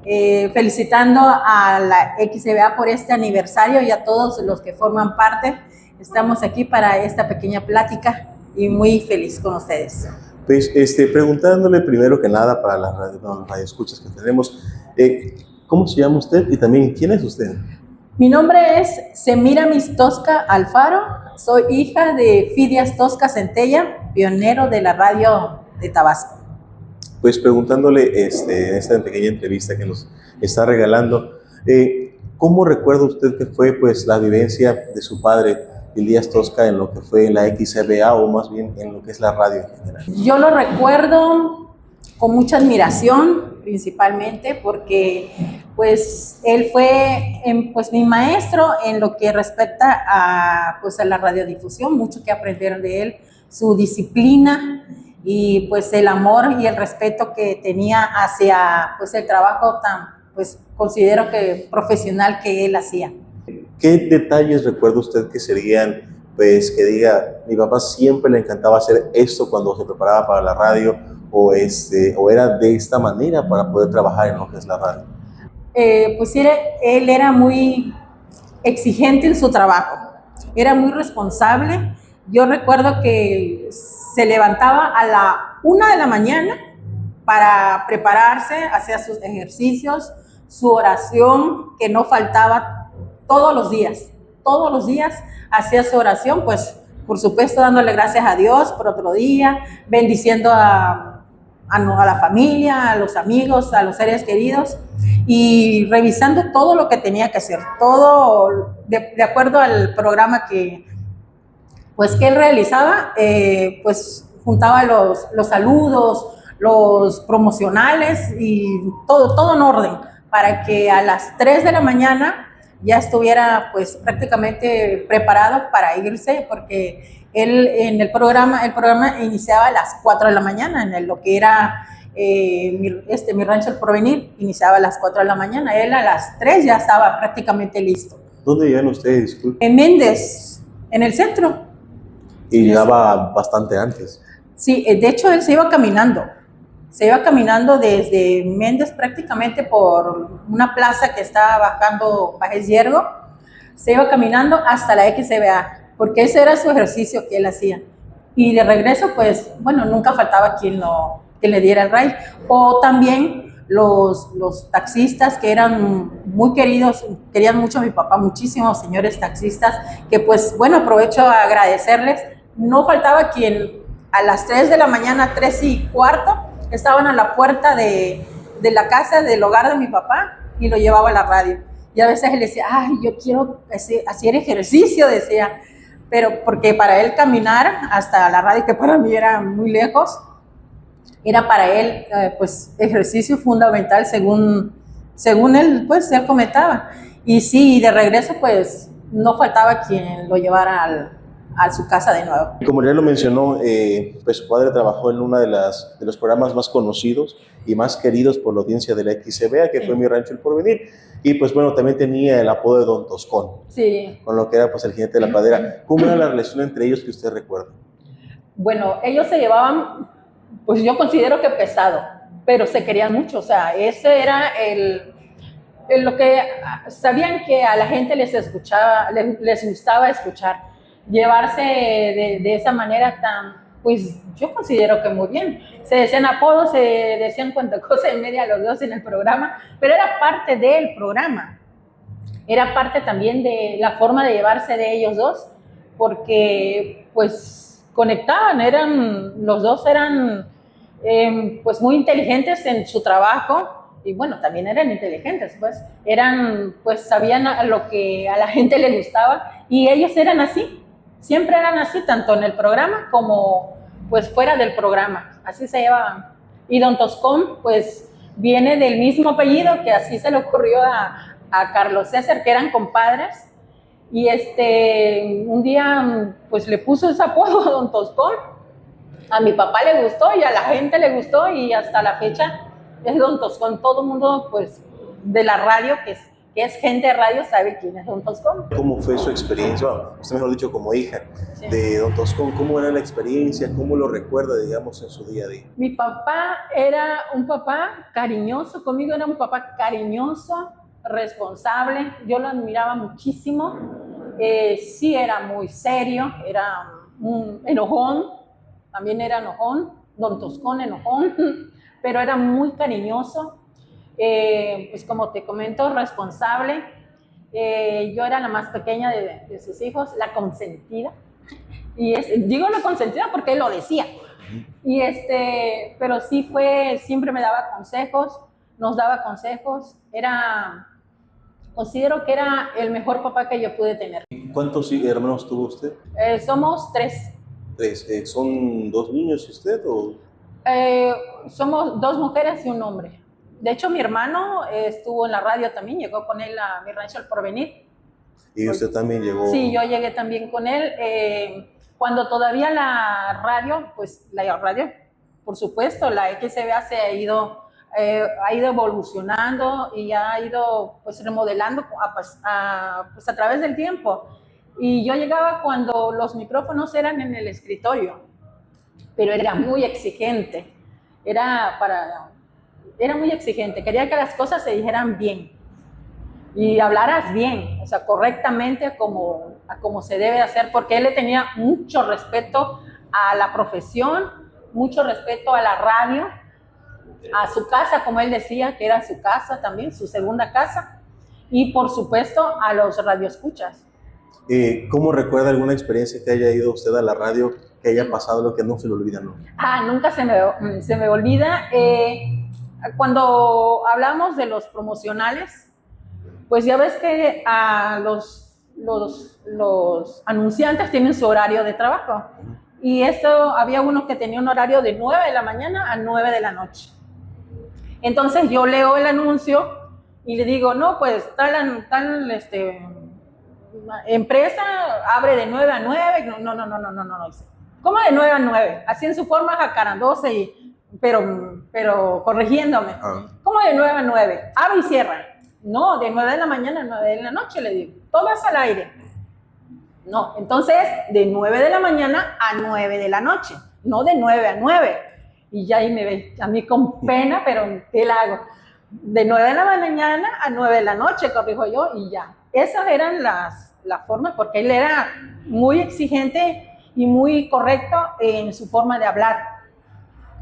felicitando a la XBA por este aniversario y a todos los que forman parte. Estamos aquí para esta pequeña plática y muy feliz con ustedes. Pues, preguntándole primero que nada para las radioescuchas que tenemos, ¿cómo se llama usted y también quién es usted? Mi nombre es Semíramis Tosca Alfaro, soy hija de Fidias Tosca Centella, pionero de la radio de Tabasco. Pues preguntándole en esta pequeña entrevista que nos está regalando, ¿cómo recuerda usted que fue pues la vivencia de su padre, Elías Tosca, en lo que fue la XBA o más bien en lo que es la radio en general? Yo lo recuerdo con mucha admiración, principalmente porque pues él fue pues mi maestro en lo que respecta a la radiodifusión, mucho que aprendieron de él, su disciplina y pues el amor y el respeto que tenía hacia pues el trabajo tan considero que profesional que él hacía. ¿Qué detalles recuerda usted que serían, pues, que diga, mi papá siempre le encantaba hacer esto cuando se preparaba para la radio, o era de esta manera para poder trabajar en lo que es la radio? Pues él era muy exigente en su trabajo, era muy responsable. Yo recuerdo que se levantaba a la 1 de la mañana para prepararse, hacía sus ejercicios, su oración, que no faltaba todos los días hacía su oración, pues por supuesto dándole gracias a Dios por otro día, bendiciendo a la familia, a los amigos, a los seres queridos y revisando todo lo que tenía que hacer, todo de acuerdo al programa que él realizaba, pues juntaba los saludos, los promocionales y todo en orden para que a las 3 de la mañana ya estuviera pues prácticamente preparado para irse, porque él en el programa iniciaba a las 4 de la mañana, en lo que era mi rancho El Porvenir, iniciaba a las 4 de la mañana, él a las 3 ya estaba prácticamente listo. ¿Dónde vivían ustedes, disculpe? En Méndez, en el centro. Y llegaba bastante antes. Sí, de hecho él se iba caminando desde Méndez prácticamente por una plaza que estaba bajando Bajes Yergo, se iba caminando hasta la XBA, porque ese era su ejercicio que él hacía. Y de regreso, pues, bueno, nunca faltaba quien le diera el ride. O también los taxistas que eran muy queridos, querían mucho a mi papá, muchísimos señores taxistas, que pues, bueno, aprovecho a agradecerles. No faltaba quien a las 3 de la mañana, 3:15, estaban a la puerta de la casa, del hogar de mi papá, y lo llevaba a la radio. Y a veces él decía, ay, yo quiero hacer ejercicio, decía, pero porque para él caminar hasta la radio, que para mí era muy lejos, era para él pues ejercicio fundamental según él, pues él comentaba. Y sí, de regreso pues no faltaba quien lo llevara a su casa de nuevo. Como ya lo mencionó, pues su padre trabajó en uno de los programas más conocidos y más queridos por la audiencia de la XBA, que fue Mi Rancho El Porvenir, y pues bueno, también tenía el apodo de Don Toscón, sí, con lo que era pues el jinete de la pradera. ¿Cómo era la relación entre ellos que usted recuerda? Bueno, ellos se llevaban, pues yo considero que pesado, pero se querían mucho, o sea, ese era lo que sabían que a la gente les gustaba escuchar. Llevarse de esa manera pues yo considero que muy bien. Se decían apodos, se decían cuanta cosa y media los dos en el programa, pero era parte del programa. Era parte también de la forma de llevarse de ellos dos, porque pues conectaban, los dos eran pues muy inteligentes en su trabajo, y bueno, también eran inteligentes, pues sabían lo que a la gente le gustaba, y ellos eran así. Siempre eran así, tanto en el programa como pues fuera del programa, así se llevaban. Y Don Toscón pues viene del mismo apellido, que así se le ocurrió a Carlos César, que eran compadres, y un día pues le puso ese apodo a Don Toscón. A mi papá le gustó y a la gente le gustó, y hasta la fecha es Don Toscón. Todo el mundo pues de la radio que que es gente de radio sabe quién es Don Toscón. ¿Cómo fue su experiencia? Bueno, usted mejor dicho, como hija Sí. de Don Toscón, ¿cómo era la experiencia? ¿Cómo lo recuerda, digamos, en su día a día? Mi papá era un papá cariñoso, conmigo era un papá cariñoso, responsable, yo lo admiraba muchísimo. Sí era muy serio, era un enojón, también era enojón, Don Toscón enojón, pero era muy cariñoso. Pues como te comento, responsable. Yo era la más pequeña de sus hijos, la consentida. Y digo la consentida porque él lo decía. Y pero sí siempre me daba consejos, nos daba consejos. Considero que era el mejor papá que yo pude tener. ¿Cuántos hermanos tuvo usted? Somos 3. ¿Tres? ¿Son 2 niños y usted? ¿O? Somos 2 mujeres y un hombre. De hecho, mi hermano estuvo en la radio también, llegó con él a mi rancho El Porvenir. ¿Y usted también llegó? Sí, yo llegué también con él. Cuando todavía la radio, por supuesto, la XCBA se ha ido evolucionando y ha ido pues remodelando a través del tiempo. Y yo llegaba cuando los micrófonos eran en el escritorio, pero era muy exigente. Era muy exigente, quería que las cosas se dijeran bien y hablaras bien, o sea, correctamente como se debe hacer, porque él le tenía mucho respeto a la profesión, mucho respeto a la radio, a su casa, como él decía, que era su casa también, su segunda casa, y por supuesto a los radioescuchas. ¿Cómo recuerda alguna experiencia que haya ido usted a la radio, que haya pasado lo que no se le olvida, no? Nunca se me olvida. Cuando hablamos de los promocionales, pues ya ves que los anunciantes tienen su horario de trabajo. Y había uno que tenía un horario de 9 de la mañana a 9 de la noche. Entonces yo leo el anuncio y le digo, no, pues tal empresa abre de 9 a 9. No. ¿Cómo de 9 a 9? Así en su forma jacarandosa, pero corrigiéndome. ¿Cómo de 9 a 9? Abre y cierra. No, de 9 de la mañana a 9 de la noche, le digo. Todo es al aire. No, entonces de 9 de la mañana a 9 de la noche, no de 9 a 9. Y ya ahí me ve a mí con pena, pero ¿qué le hago? De 9 de la mañana a 9 de la noche, corrijo yo, y ya. Esas eran las formas, porque él era muy exigente y muy correcto en su forma de hablar.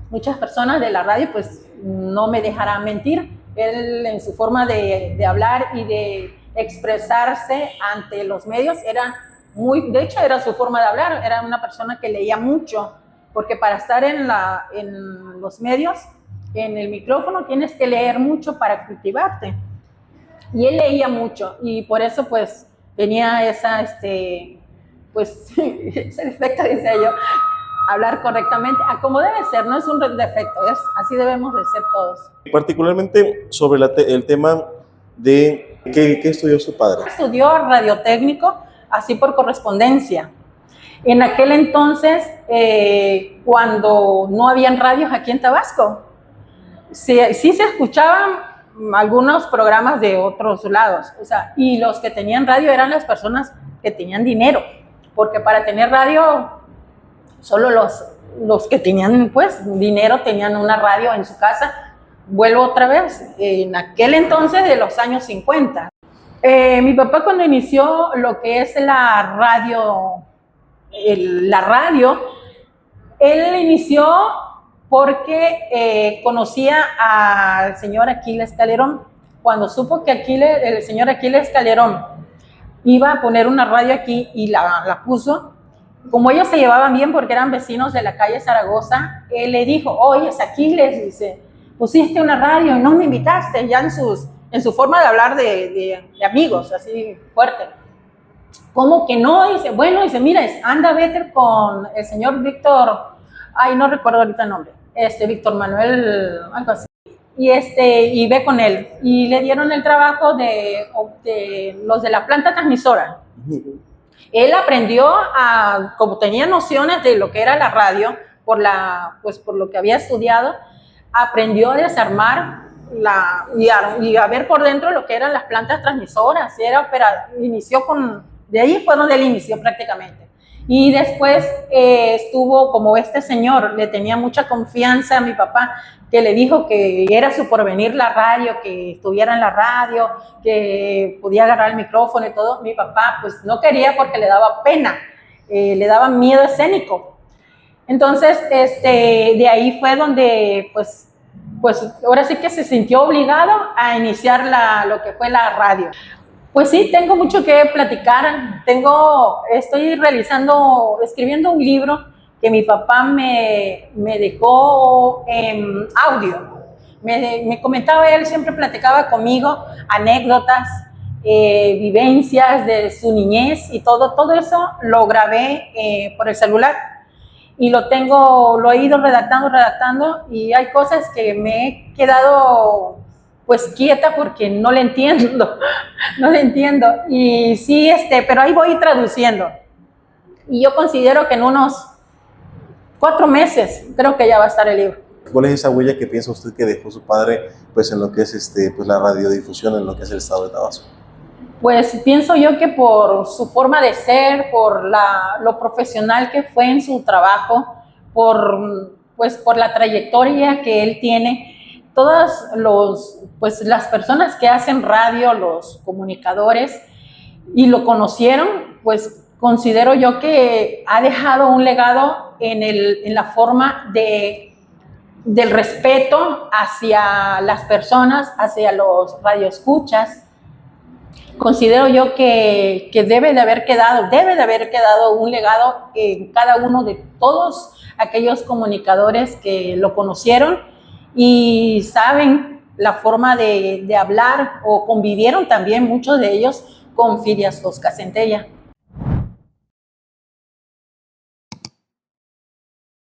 Muchas personas de la radio pues no me dejarán mentir. Él en su forma de hablar y de expresarse ante los medios de hecho era su forma de hablar, era una persona que leía mucho, porque para estar en los medios, en el micrófono, tienes que leer mucho para cultivarte. Y él leía mucho y por eso pues tenía ese defecto, decía yo, hablar correctamente, como debe ser, no es un defecto, así debemos de ser todos. Particularmente sobre el tema de ¿qué estudió su padre? Estudió radiotécnico, así por correspondencia. En aquel entonces, cuando no habían radios aquí en Tabasco, sí se escuchaban algunos programas de otros lados, o sea, y los que tenían radio eran las personas que tenían dinero, porque para tener radio, solo los que tenían pues dinero tenían una radio en su casa. Vuelvo otra vez, en aquel entonces de los años 50. Mi papá cuando inició lo que es la radio, él inició porque conocía al señor Aquiles Calderón. Cuando supo que el señor Aquiles Calderón iba a poner una radio aquí y la puso, como ellos se llevaban bien porque eran vecinos de la calle Zaragoza, él le dijo, oye, Aquiles, dice, pusiste una radio y no me invitaste, ya en su forma de hablar de amigos, así fuerte. ¿Cómo que no? Dice, bueno, dice, mira, anda, vete con el señor Víctor, no recuerdo ahorita el nombre, Víctor Manuel, algo así, y ve con él. Y le dieron el trabajo de los de la planta transmisora. Él aprendió como tenía nociones de lo que era la radio, por lo que había estudiado, aprendió a desarmar y a ver por dentro lo que eran las plantas transmisoras. De ahí fue donde él inició prácticamente. Y después estuvo como este señor, le tenía mucha confianza a mi papá, que le dijo que era su porvenir la radio, que estuviera en la radio, que podía agarrar el micrófono y todo. Mi papá pues no quería porque le daba pena, le daba miedo escénico. Entonces, de ahí fue donde pues ahora sí que se sintió obligado a iniciar lo que fue la radio. Pues sí, tengo mucho que platicar. Estoy escribiendo un libro que mi papá me dejó en audio. Me comentaba, él siempre platicaba conmigo anécdotas, vivencias de su niñez y todo eso lo grabé por el celular y lo he ido redactando y hay cosas que me he quedado pues quieta porque no le entiendo, no le entiendo. Y sí, pero ahí voy traduciendo. Y yo considero que en unos 4 meses creo que ya va a estar el libro. ¿Cuál es esa huella que piensa usted que dejó su padre pues en lo que es pues la radiodifusión en lo que es el estado de Tabasco? Pues pienso yo que por su forma de ser, por lo profesional que fue en su trabajo, por la trayectoria que él tiene, todas las personas que hacen radio, los comunicadores, y lo conocieron, pues considero yo que ha dejado un legado en la forma del respeto hacia las personas, hacia los radioescuchas. Considero yo que debe de haber quedado un legado en cada uno de todos aquellos comunicadores que lo conocieron y saben la forma de hablar o convivieron también muchos de ellos con Fidias Tosca Centella.